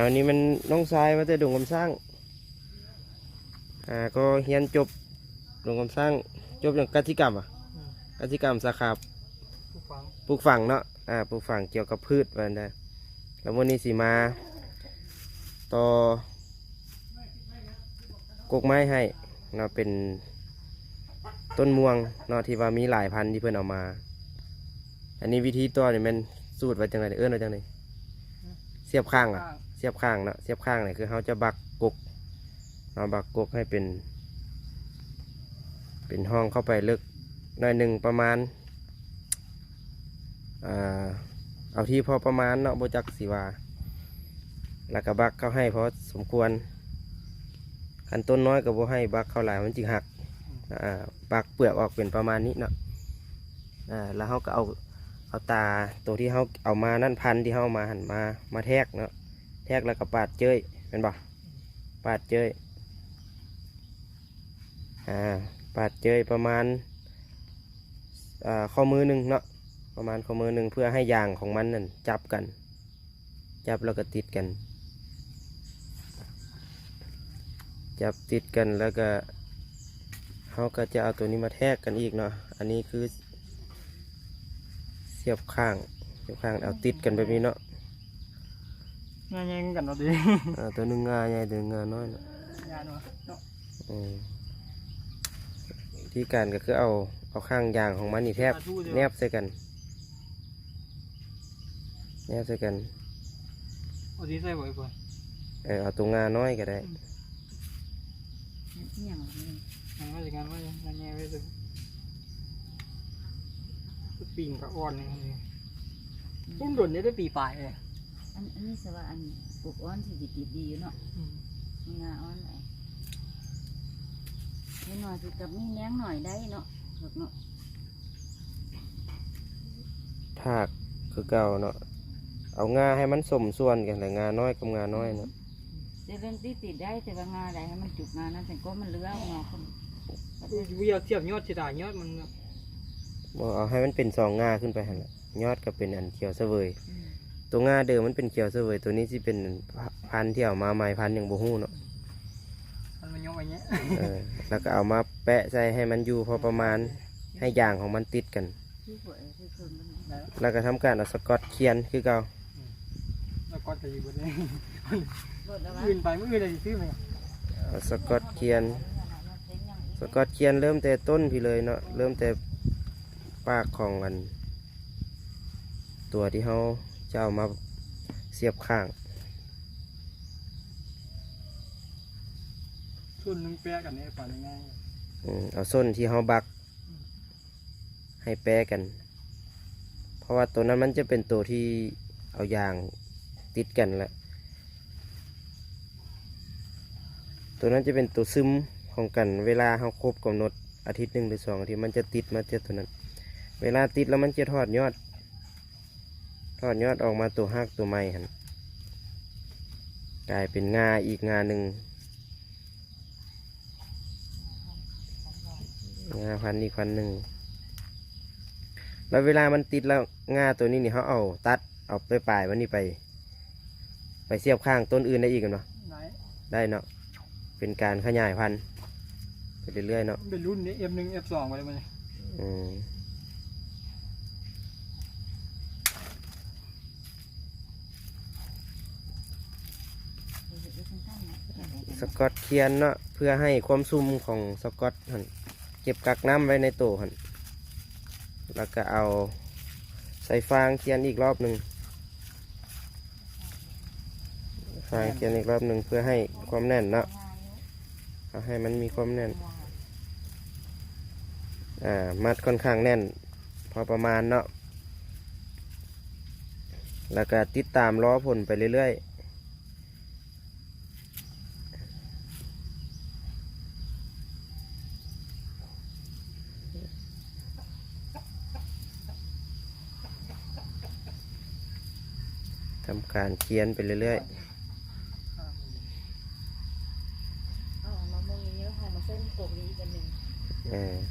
อันนี้มันน้องชายมาแต่ดงคำสร้างก็เรียนจบดงคำสร้างจบอย่างกสิกรรมกสิกรรมสาขาปลูกฝังเนาะปลูกฝังเกี่ยวกับพืชวันนั้นแล้ววันนี้สิมาต่อกกไม้ให้เนาะเป็นต้นม่วงเนาะที่ว่ามีหลายพันธุ์ที่เพื่อนเอามาอันนี้วิธีต่อเนี่ยมันสูตรไว้จังไงเอื้อนไว้จังไงเสียบข้างเสียบข้างเนาะเสียบข้างเนี่ยคือเขาจะบักกกเนาะบักกกให้เป็นห้องเข้าไปลึกหน่อยหนึ่งประมาณเอาที่พอประมาณเนาะโบจักสีวาแล้วก็บักเข้าให้เพราะสมควรขันต้นน้อยกับโบให้บักเข้าหลายมันจึงหักบักเปลือกออกเป็นประมาณนี้เนาะแล้วเขาก็เอาตาตัวที่เขาเอามานั่นพันที่เขามาหันมาแทกเนาะแทกแล้วก็ปาดเจยเป็นบ่ปาดเจยปาดเจยประมาณข้อมือหนึ่งเนาะประมาณข้อมือหนึ่งเพื่อให้ยางของมันนั่นจับกันจับแล้วก็ติดกันจับติดกันแล้วก็เขาก็จะเอาตัวนี้มาแทกกันอีกเนาะอันนี้คือเสียบข้างเอาติดกันแบบนี้เนาะง่ายๆกันเอาดิตัวหนึ่งงาใหญ่ตัวหนึ่งงาน้อยเนาะที่การก็คือเอาข้างยางของมันนี่แทบแนบใส่กันเอาที่ใส่ไว้ก่อนเอาตัวงาน้อยก็ได้งานว่าจะงานว่าอย่างเงี้ยไว้เลยปีนกับอ่อนนี่พุ่งโดนได้ปีปลายเลยอันนี้สว่าอันปลูกอ้อนที่ติดดีอยู่เนาะงาอ้อนไหนนิดหน่อยสิกับนี่แง้งหน่อยได้เนาะเนาะถากคือเก่าเนาะเอางาให้มันสมส่วนกันเลยงาน้อยกับงาน้อยเนาะจะเป็นติดได้แต่ว่างาใดให้มันจุกงานั้นแต่ก็มันเลื้อยงาคนวิวเทียบยอดเสียดายยอดมันบอกเอาให้มันเป็นสองงาขึ้นไปหั่นแหละยอดก็เป็นอันเขียวเสวยตัวงาเดิมมันเป็นเขียวเสวยตัวนี้ที่เป็นพันธุ์ที่เอามาใหม่พันธุ์อย่างบูฮู้เนาะมันย่อไปเงี้ยแล้วก็เอามาแปะใส่ให้มันอยู่พอประมาณให้ยางของมันติดกันแล้วก็ทำการเอาสกอตเขียนคือเก่าสกอตจะอยู่บนนี้อื่นไปไม่อื่นอะไรซื้อไหมสกอตเขียนเริ่มแต่ต้นพี่เลยเนาะเริ่มแต่ปากของมันตัวที่เขาจะเอามาเสียบข้างส้นนึงแปะกันเนี่ยปั่นง่ายเอาส้นที่เขาบักให้แปะกันเพราะว่าตัวนั้นมันจะเป็นตัวที่เอายางติดกันแหละตัวนั้นจะเป็นตัวซึมของกันเวลาเขาครบกำหนดอาทิตย์หนึ่งหรือ2 อาทิตย์มันจะติดมาเจอตัวนั้นเวลาติดแล้วมันจะทอดยอดออกมาตัวหักตัวใหม่หันกลายเป็นงาอีกงาหนึ่งงาพันอีกพันหนึ่งแล้วเวลามันติดแล้วงาตัวนี้นี่เขาเอาตัดเอาไปปลายมันนี่ไปเสียบข้างต้นอื่นได้อีกกันเนาะได้เนาะเป็นการขยายพันธุ์ไปเรื่อยๆเนาะเป็นรุ่นนี้ F1 F2 ไปเลยมั้ยสกอตเขียนเนาะเพื่อให้ความซุ่มของสกอตเก็บกักน้ำไว้ในโถแล้วก็เอาใส่ฟางเขียนอีกรอบหนึ่งเพื่อให้ความแน่นเนาะเอาให้มันมีความแน่นมัดค่อนข้างแน่นพอประมาณเนาะแล้วก็ติดตามล้อผลไปเรื่อยๆทำการเขียนไปเรื่อยๆปลูกนี้กันหนึ่ง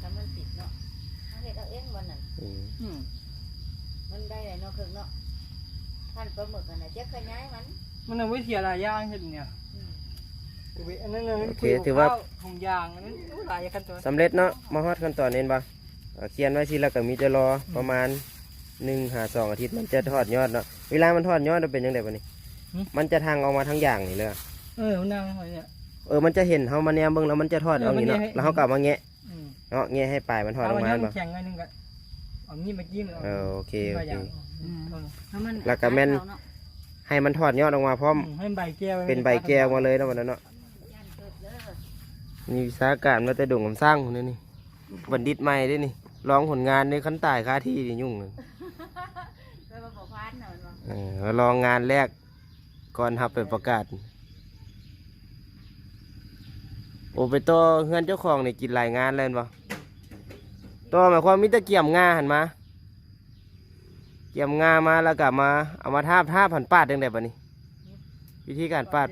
ถ้ามันติดเนาะถ้าเห็ดเอาเองวันนั้นมันได้เนาะครึ่งเนาะท่านปลาหมึกอันไหนเจ๊ขยายมัน มันเอาไว้เสียหลายอย่างเห็นเนี่ยอันนั้นเลย โอเคถือว่า ถุงยางอันนั้นหลายขั้นตอน สำเร็จเนาะมาฮอดขั้นตอนนี้บ่เขียนไว้สิแล้วก็มีจะรอประมาณ1-2 อาทิตย์มันจะทอดยอดเนาะเวลามันทอดยอดมันเป็นยังไงบ่นี่มันจะทางออกมาทั้งอย่างนี่เลย มันนั่งอะไรเนี่ย มันจะเห็นเฮามาแนมเบิ่งแล้วมันจะทอดเอานี่เนาะแล้วเฮากลับมาแงะ อืม เนาะแงะให้ปลายมันทอดออกมา เา บ่ แข็งไงนึงก็เอานี่มาจิ้ม โอเคโอเค ถ้ามัน แล้วก็แม่น ให้มันทอดยอดออกมาพร้อม ให้ใบแก้ว เป็นใบแก้วมาเลยเนาะวันนั้นเนาะ ย่านเกิดเด้อ มีวิสาการมาแต่ดงกำสร้างคนนี้นี่บัณฑิตใหม่ด้วยนี่ร้องผลงานในขั้นตายค่าที่นี่ยุ่งเลย ไปบ่บ่พานน่ะมันว่า ลองงานแรกก่อนทับไปประกาศ โอ้ไปต่อเฮือนเจ้าของนี่กินหลายงานเลยบ่ต่อหมายความมีแตะเกี่ยมงาหันมา เกี่ยมงามาแล้วก็มาเอามาทาบผันปาดจังได๋บัดนี้ วิธีการปา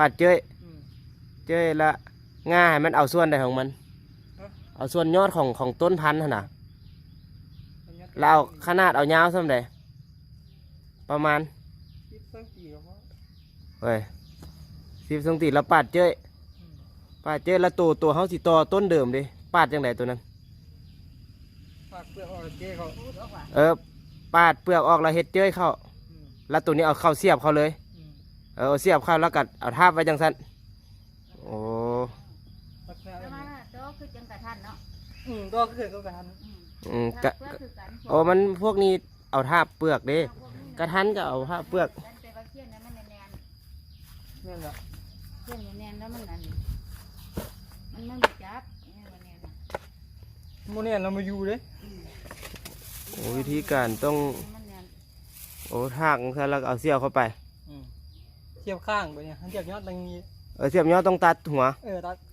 ดเจ้ยละงาให้มันเอาส่วนใดของมัน เอาส่วนยอดของต้นพันธุ์หั่นน่ะแล้วเอาขนาดเอายาวส่ำใดประมาณเฮ้ย10 ซนแล้วปาดเจ้ยแล้วตัวเฮาสิต่อต้นเดิมดิปาดจังไดตัวนั้น ปากเปลือกออกเจ๊เขา พูดออกว่า ปาดเปลือกออกแล้วเฮ็ดเจ้ยเข้า แล้วตัวนี้เอาเข้าเสียบเข้าเลย เอาเสียบเข้าแล้วก็เอาทาบไว้จังซั่นโอ้ แต่ว่าโตคือจังกะทันเนาะ ตัวก็คือก็กัน กะ เพื่อคือกัน โอ้มันพวกนี้เอาทาบเปลือกเด้กระทันก็เอาทาบเปลือก แต่ว่าเคียนนั้นมันแน่น นี่แหละ ๆเคียนแน่นๆแล้วมันอันนี้มันบ่จับมันแน่นน่ะ โมเนี่ยเรามาอยู่เลย โอ้วิธีการต้อง มันแน่น โอ้ทากซะแล้วก็เอาเสียบเข้าไป เทียบข้างไปเนี่ยเทียบยอดตังนี้ เสียบยอดต้องตัดหัว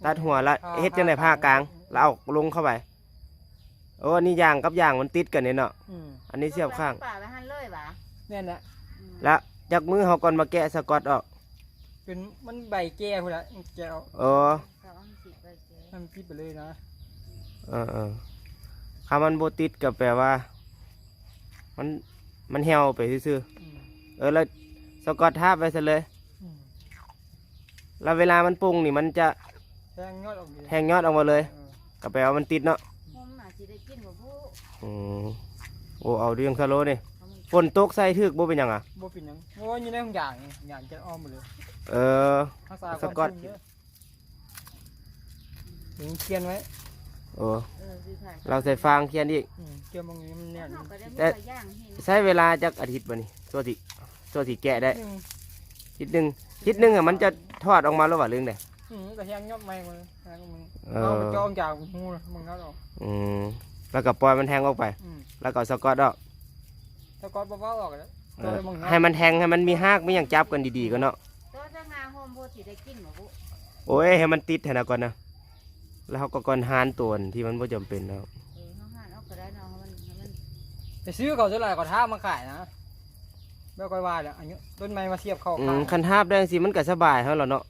ตัดหัวแล้วเฮ็ดจังได๋ผ้ากลางแล้วเอาลงเข้าไปโอ้อันนี้ยางกับยางมันติดกันเนี่ยเนาะอันนี้เสียบข้าง ป่าไปหั่นเลยบ่า เนี่ยแหละ แล้วจากมือเฮาก่อนมาแกะสกอตออก เป็นมันใบแก้วละแก้ว โอ้ ก็เอาสิไปเจ๊ มันปิดไปเลยนะ คำมันบ่ติดก็แปลว่า มันเหี่ยวไปซื่อๆแล้วสกอตทาบไว้ซะเลย แล้วเวลามันปรุงนี่มันจะ แทงยอดออก แทงยอดออกมาเลยก็แปลว่ามันติดเนาะ ผมน่ะสิได้กินบ่ผู้ โอ้เอาเรื่องซะโลนี่ฝนตกใส่ทึกบ่เป็นหยังอ่ะ บ่ปิดยังเพราะว่าอยู่ในห้องอย่างจะอ้อมหมดเลย รักษาความชุ่มเยอะถึงเคียนไว้ สิถ่าย เราใส่ฟางเคียนอีก เคียนบางนี้มันเนี่ย เฮาก็ได้มื้อย่างเห็น ใช้เวลาจักอาทิตย์บ่นี่ตัวที่แกะได้ทิศหนึงอ่ะมันจะทอดออกมาแล้วว่าเรื่องใด แต่แทงยอดไม้มาเอาไปจองจากหูมึงเขาออก แล้วก็ปล่อยมันแทงออกไป แล้วก็เอาสกอตออก ถ้าก้อนเบาๆออกแล้ว ให้มันแทงให้มันมีหากไม่อย่างจับกันดีๆก็เนาะ ตัวถ้างาโฮมบ่สิได้กินบ่ผู้ โอ้ยให้มันติดให้นะก่อนนะแล้วเขาก็ก่อนหานตัวที่มันบ่จำเป็นแล้ว เฮาหาเอาก็ได้เนาะมัน จะซื้อเขาจะไหร่ก็ท้ามาขายนะแบบก้อยว่าแหละอันนี้ต้นไม้มาเสียบเข้าขาย คันทาบได้สิมันก็สบายเฮาแล้วเนาะ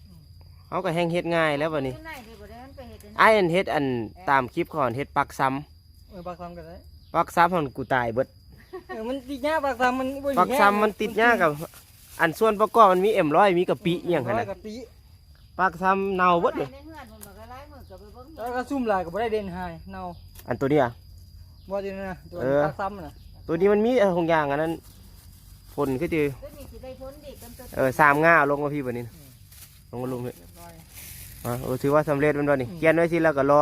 เขาก็แห้งเฮ็ดง่ายแล้วบัดนี้ อยู่ไหนดิบ่ได้มันไปเฮ็ด ไอ้อันเฮ็ดอันตามคลิปก่อนเฮ็ดปักซ้ำ ปากซ้ำกันได้ ปักซ้ำมันกูตายเบิด มันติดหญ้าปากซ้ำมัน ปักซ้ำมันติดยากกับอันส่วนประกอบมันมีM100มีกะปิอหย่างนั้น กะปิ ปักซ้ำเน่าเบิดเลย ในเฮือนมันก็หลายมื้อก็ไปเบิ่ง แล้วก็ซุ่มลายก็บ่ได้เด่นหายเน่า อันตัวเนี้ย บ่ดีนะตัวปากซ้ำน่ะ ตัวนี้มันมีของอย่างอันนั้นผลคือจือ ตัวนี้สิได้ผลดีกันตัว 3 ง่าลงมาพี่บัดนี้ลงมาลงเลยถือว่าสำเร็จมันบ่นี่เขียนไว้สิแล้วก็ร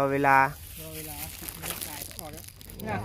อเวลา รอเวลา10 นาทีออกแล้ว